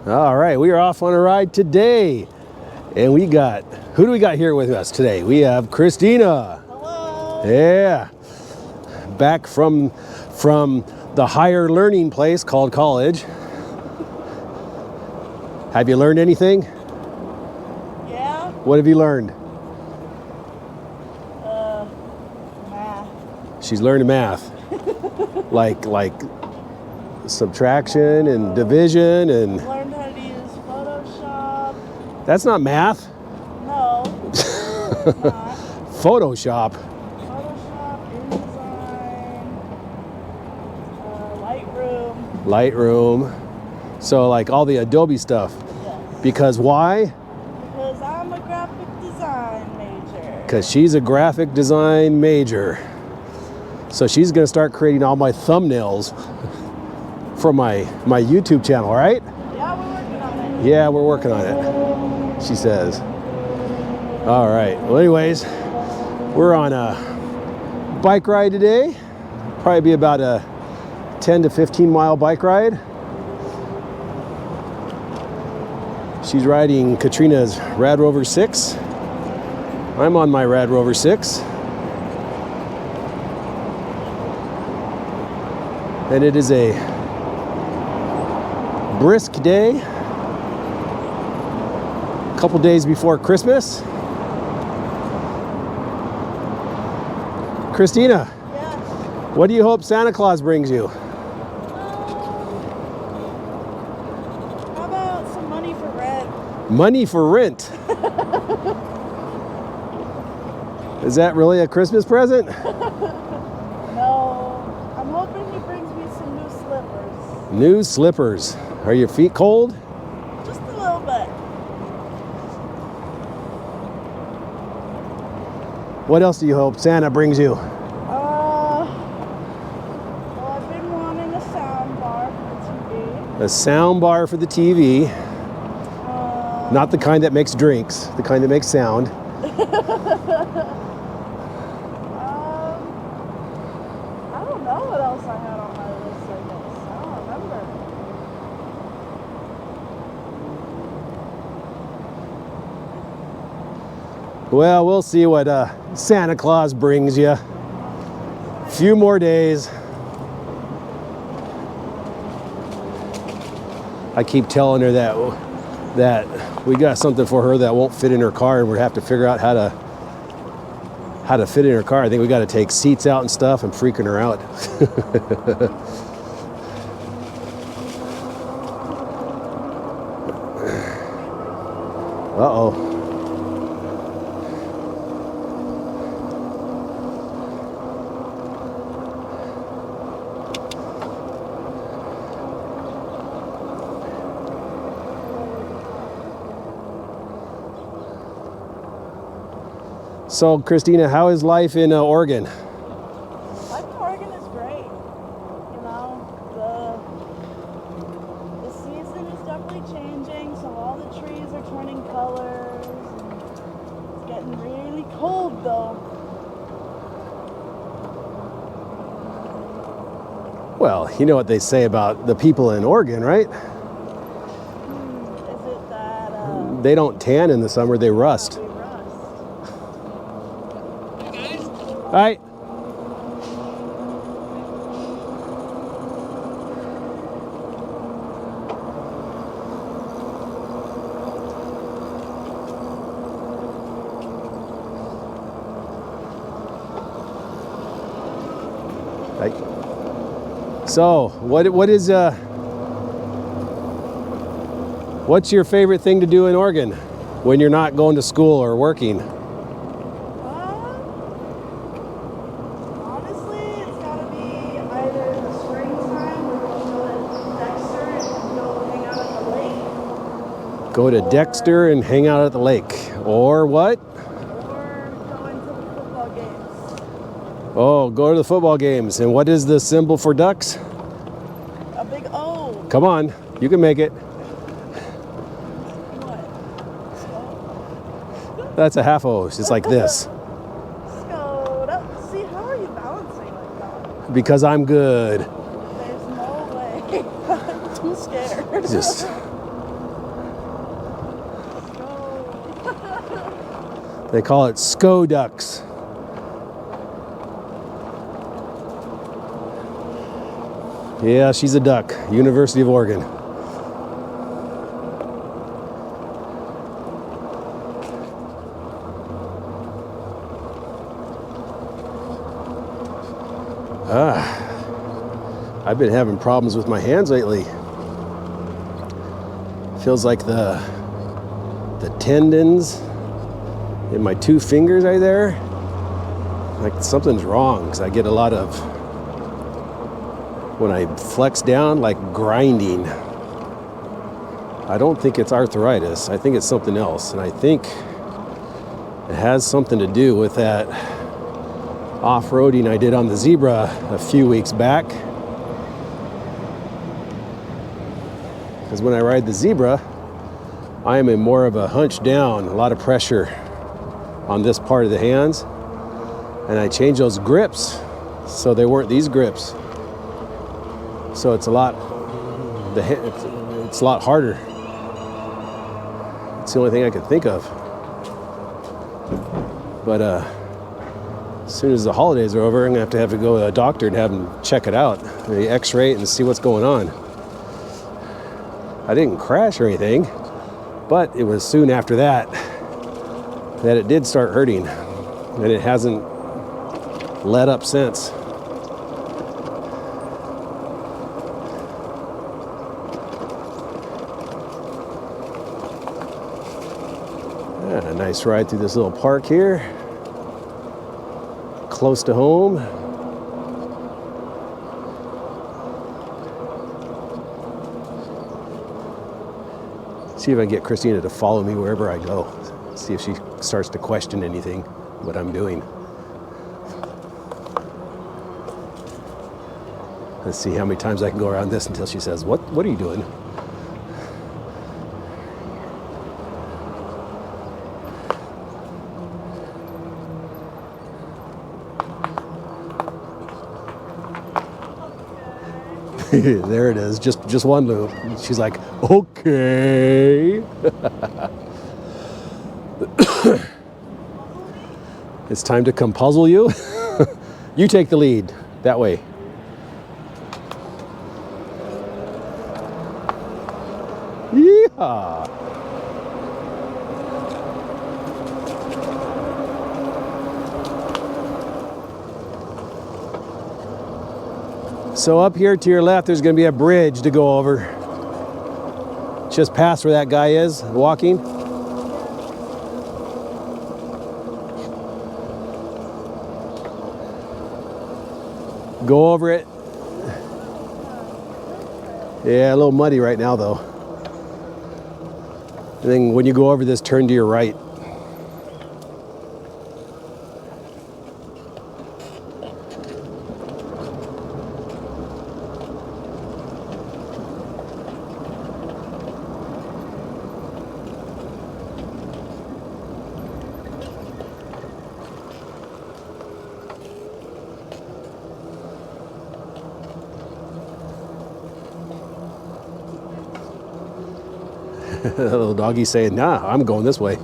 All right, we are off on a ride today. And we got, who do we got here with us today? We have Christina. Hello. Yeah. Back from the higher learning place called college. Have you learned anything? Yeah. What have you learned? Math. She's learning math. like subtraction and division and... Learned how to use Photoshop. That's not math. No. It's not. Photoshop. Photoshop, InDesign, Lightroom. Lightroom. So like all the Adobe stuff. Yes. Because why? Because I'm a graphic design major. Because she's a graphic design major. So she's going to start creating all my thumbnails for my YouTube channel, right? Yeah, we're working on it. Yeah, we're working on it, she says. All right. Well, anyways, we're on a bike ride today. Probably be about a 10 to 15 mile bike ride. She's riding Katrina's Radrover 6. I'm on my Radrover 6. And it is a brisk day. A couple days before Christmas. Christina, Yeah. what do you hope Santa Claus brings you? How about some money for rent? Money for rent. Is that really a Christmas present? No. I'm hoping he brings me some new slippers. New slippers. Are your feet cold? Just a little bit. What else do you hope Santa brings you? Well, I've been wanting a sound bar for the TV. A sound bar for the TV. Not the kind that makes drinks, the kind that makes sound. I don't know what else I had on my list, I guess. I don't remember. Well, we'll see what Santa Claus brings you. Few more days. I keep telling her that we got something for her that won't fit in her car, and we'll have to figure out how to fit in her car. I think we got to take seats out and stuff. I'm freaking her out. Uh-oh. So, Christina, how is life in Oregon? Life in Oregon is great. You know, the season is definitely changing, so all the trees are turning colors. It's getting really cold, though. Well, you know what they say about the people in Oregon, right? Is it that They don't tan in the summer, they rust. we rust? All right. Right. So, what's your favorite thing to do in Oregon when you're not going to school or working? Honestly, it's gotta be either the springtime where we'll go to Dexter and go hang out at the lake. Go to Dexter and hang out at the lake. Or what? Or go into the football games. Oh, go to the football games. And what is the symbol for ducks? A big O. Come on, you can make it. What? That's a half O. It's like this. Scoot up. See, how are you balancing like that? Because I'm good. There's no way. I'm too scared. Just They call it SCO ducks. Yeah, she's a duck. University of Oregon. I've been having problems with my hands lately. Feels like the tendons in my two fingers right there, like something's wrong, because I get a lot of, when I flex down, like grinding. I don't think it's arthritis. I think it's something else. And I think it has something to do with that off-roading I did on the Zebra a few weeks back. Because when I ride the Zebra, I am in more of a hunch down, a lot of pressure on this part of the hands. And I changed those grips so they weren't these grips. So it's a lot, it's a lot harder. It's the only thing I could think of. But as soon as the holidays are over, I'm gonna have to go to a doctor and have them check it out, the X-ray it and see what's going on. I didn't crash or anything, but it was soon after that it did start hurting, and it hasn't let up since. Yeah, a nice ride through this little park here, close to home. See if I can get Christina to follow me wherever I go. See if she starts to question anything, what I'm doing. Let's see how many times I can go around this until she says, what are you doing? There it is, just one loop. She's like, okay. It's time to come puzzle you. You take the lead, that way. Yeehaw. So up here to your left, there's going to be a bridge to go over. Just past where that guy is walking. Go over it. Yeah, a little muddy right now though. And then when you go over this, turn to your right. That little doggy saying, nah, I'm going this way.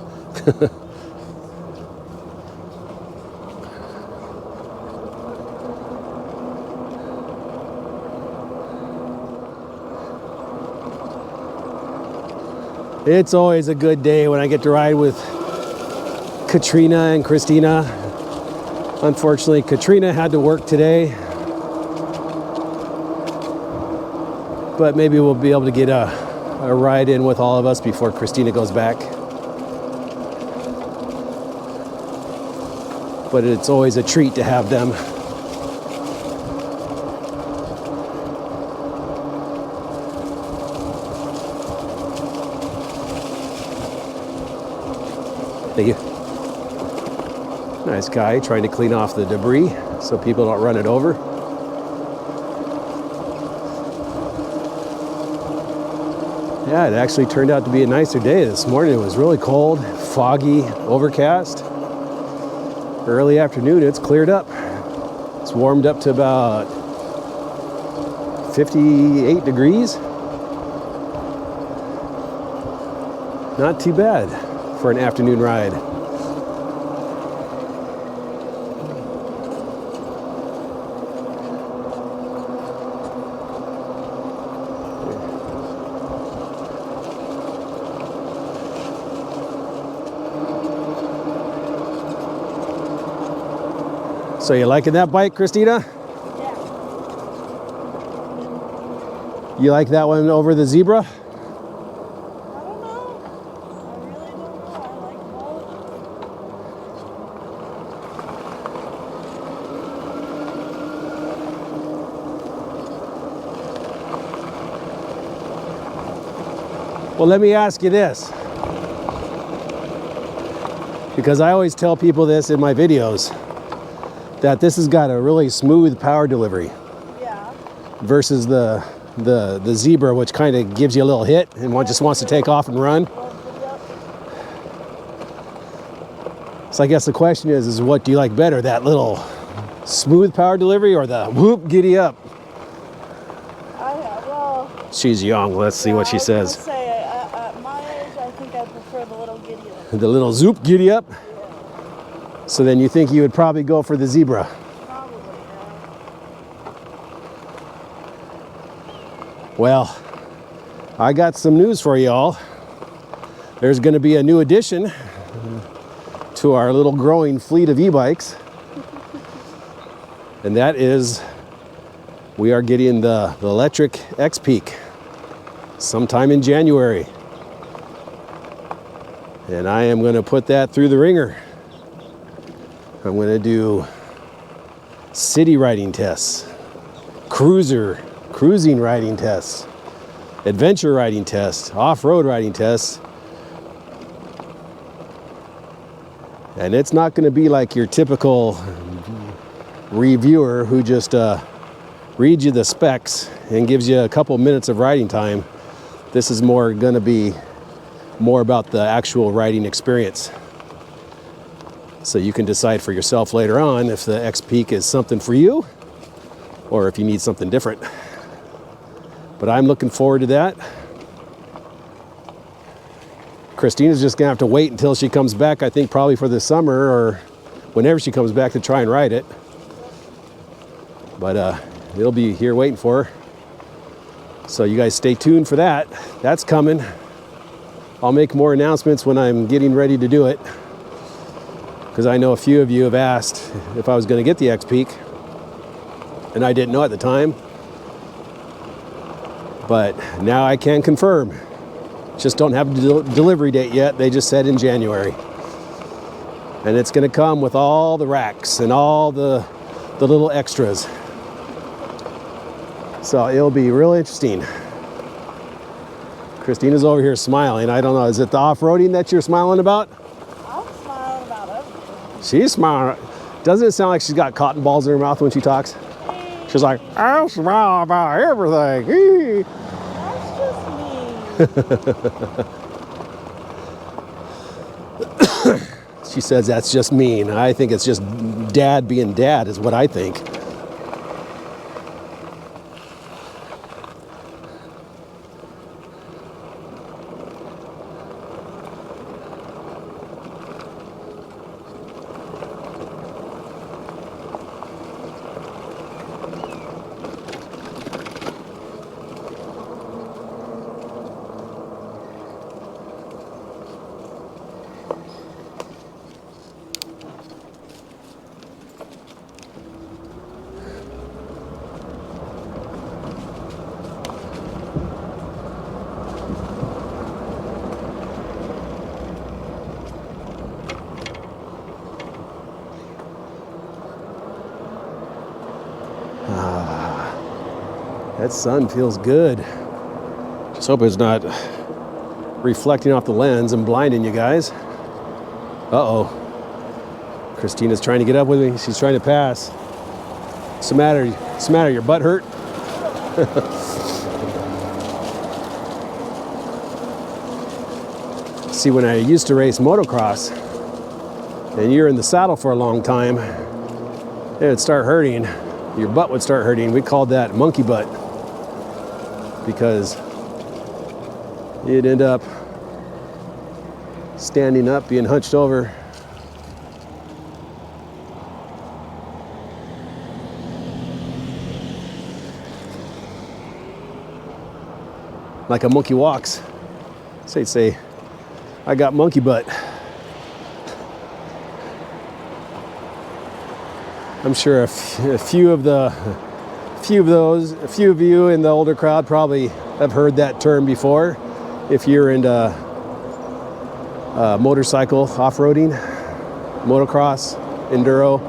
It's always a good day when I get to ride with Katrina and Christina. Unfortunately, Katrina had to work today, but maybe we'll be able to get a ride in with all of us before Christina goes back. But it's always a treat to have them. Thank you. Nice guy trying to clean off the debris so people don't run it over. Yeah, it actually turned out to be a nicer day this morning. It was really cold, foggy, overcast. Early afternoon, it's cleared up. It's warmed up to about 58 degrees. Not too bad for an afternoon ride. So you liking that bike, Christina? Yeah. You like that one over the Zebra? I don't know. I really don't know. I like both. Well, let me ask you this. Because I always tell people this in my videos, that this has got a really smooth power delivery Yeah. versus the Zebra, which kind of gives you a little hit and one just wants to take off and run. So I guess the question is what do you like better, that little smooth power delivery or the whoop giddy up? Well, She's young. Let's see what she says. I was gonna say, at my age, I think I prefer the little giddy up. The little zoop giddy up. Yeah. So then you think you would probably go for the Zebra. Probably, yeah. Well, I got some news for y'all. There's going to be a new addition to our little growing fleet of e-bikes. And that is, we are getting the electric X-Peak sometime in January. And I am going to put that through the ringer. I'm going to do city riding tests, cruising riding tests, adventure riding tests, off-road riding tests. And it's not going to be like your typical reviewer who just reads you the specs and gives you a couple minutes of riding time. This is going to be more about the actual riding experience. So you can decide for yourself later on if the X-Peak is something for you or if you need something different. But I'm looking forward to that. Christina's just gonna have to wait until she comes back, I think probably for the summer or whenever she comes back to try and ride it. But it'll be here waiting for her. So you guys stay tuned for that. That's coming. I'll make more announcements when I'm getting ready to do it, because I know a few of you have asked if I was going to get the X-Peak, and I didn't know at the time. But now I can confirm. Just don't have a delivery date yet. They just said in January. And it's going to come with all the racks and all the little extras. So it'll be real interesting. Christina's over here smiling. I don't know, is it the off-roading that you're smiling about? I'm smiling about everything. She's smiling. Doesn't it sound like she's got cotton balls in her mouth when she talks? She's like, I smile about everything. That's just me. She says that's just mean. I think it's just dad being dad is what I think. That sun feels good. Just hope it's not reflecting off the lens and blinding you guys. Uh-oh. Christina's trying to get up with me. She's trying to pass. What's the matter? Your butt hurt? See, when I used to race motocross, and you're in the saddle for a long time, it'd start hurting. Your butt would start hurting. We called that monkey butt, because you'd end up standing up, being hunched over. Like a monkey walks. Say, I got monkey butt. I'm sure a few of you in the older crowd probably have heard that term before. If you're into motorcycle off-roading, motocross, enduro.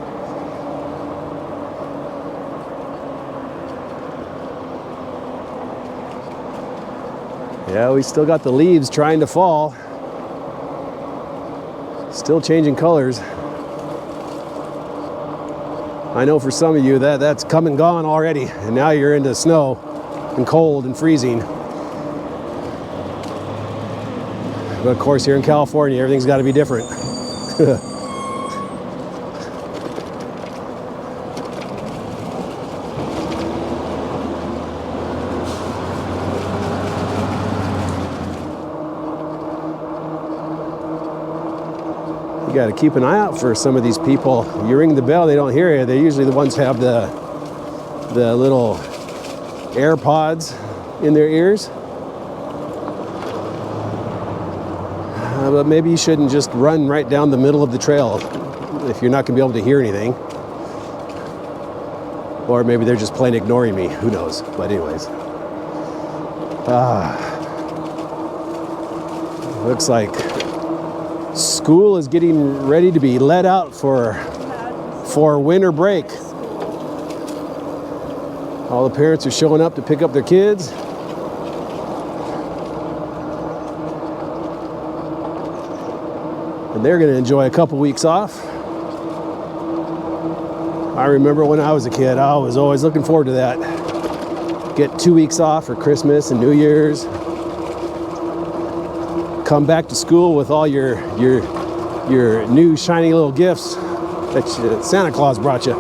Yeah, we still got the leaves trying to fall. Still changing colors. I know for some of you that's come and gone already, and now you're into snow and cold and freezing. But of course, here in California, everything's got to be different. You got to keep an eye out for some of these people. You ring the bell, they don't hear you. They're usually the ones who have the little AirPods in their ears. But maybe you shouldn't just run right down the middle of the trail if you're not going to be able to hear anything. Or maybe they're just plain ignoring me. Who knows? But anyways. Looks like school is getting ready to be let out for winter break. All the parents are showing up to pick up their kids. And they're going to enjoy a couple weeks off. I remember when I was a kid, I was always looking forward to that. Get 2 weeks off for Christmas and New Year's. Come back to school with all your new shiny little gifts that Santa Claus brought you.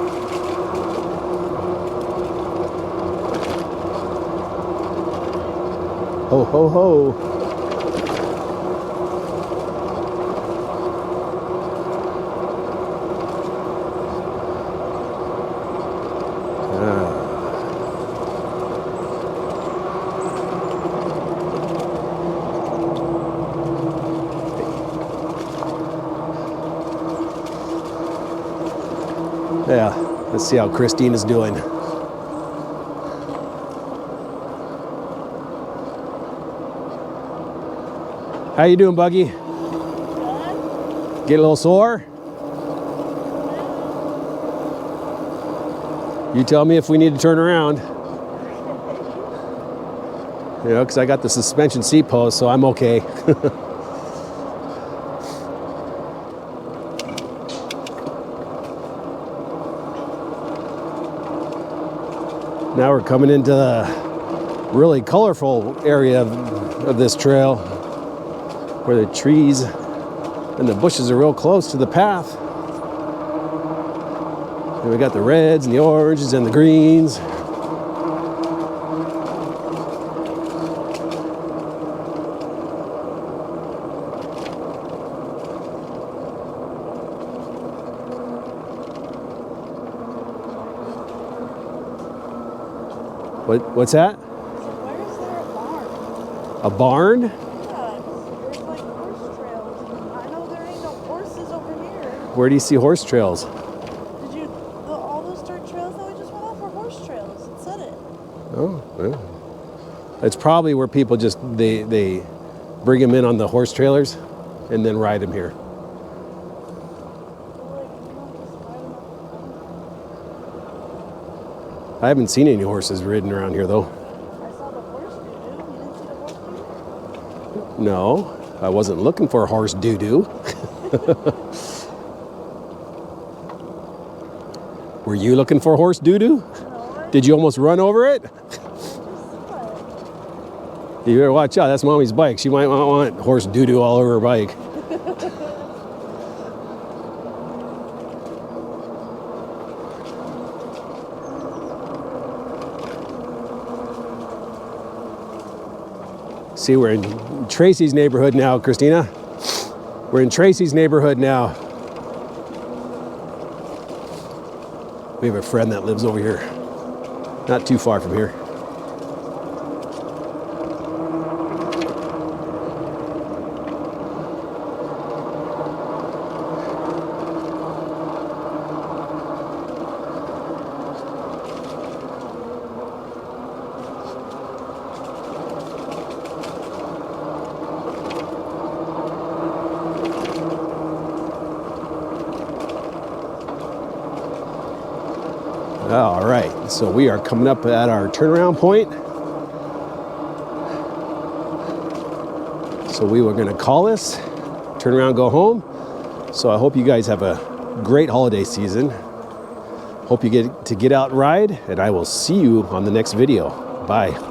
Ho, ho, ho. Yeah, let's see how Christina's doing. How you doing, Buggy? Good. Get a little sore? You tell me if we need to turn around. You know, because I got the suspension seat post, so I'm okay. Now we're coming into the really colorful area of this trail where the trees and the bushes are real close to the path. And we got the reds and the oranges and the greens. What's that? So where is there a barn? A barn? Yeah, there's like horse trails. I know there ain't no horses over here. Where do you see horse trails? All those dirt trails that we just went off are horse trails. It said it. Oh, well. It's probably where people just, they bring them in on the horse trailers and then ride them here. I haven't seen any horses ridden around here, though. I saw the horse doo-doo. You didn't see the horse doo-doo? No, I wasn't looking for horse doo-doo. Were you looking for horse doo-doo? No, Did you almost run over it? I just saw it. You better watch out. That's Mommy's bike. She might not want horse doo-doo all over her bike. See, we're in Tracy's neighborhood now, Christina. We're in Tracy's neighborhood now. We have a friend that lives over here, not too far from here. So we are coming up at our turnaround point. So we were going to call this, turn around, go home. So I hope you guys have a great holiday season. Hope you get to get out and ride, and I will see you on the next video. Bye.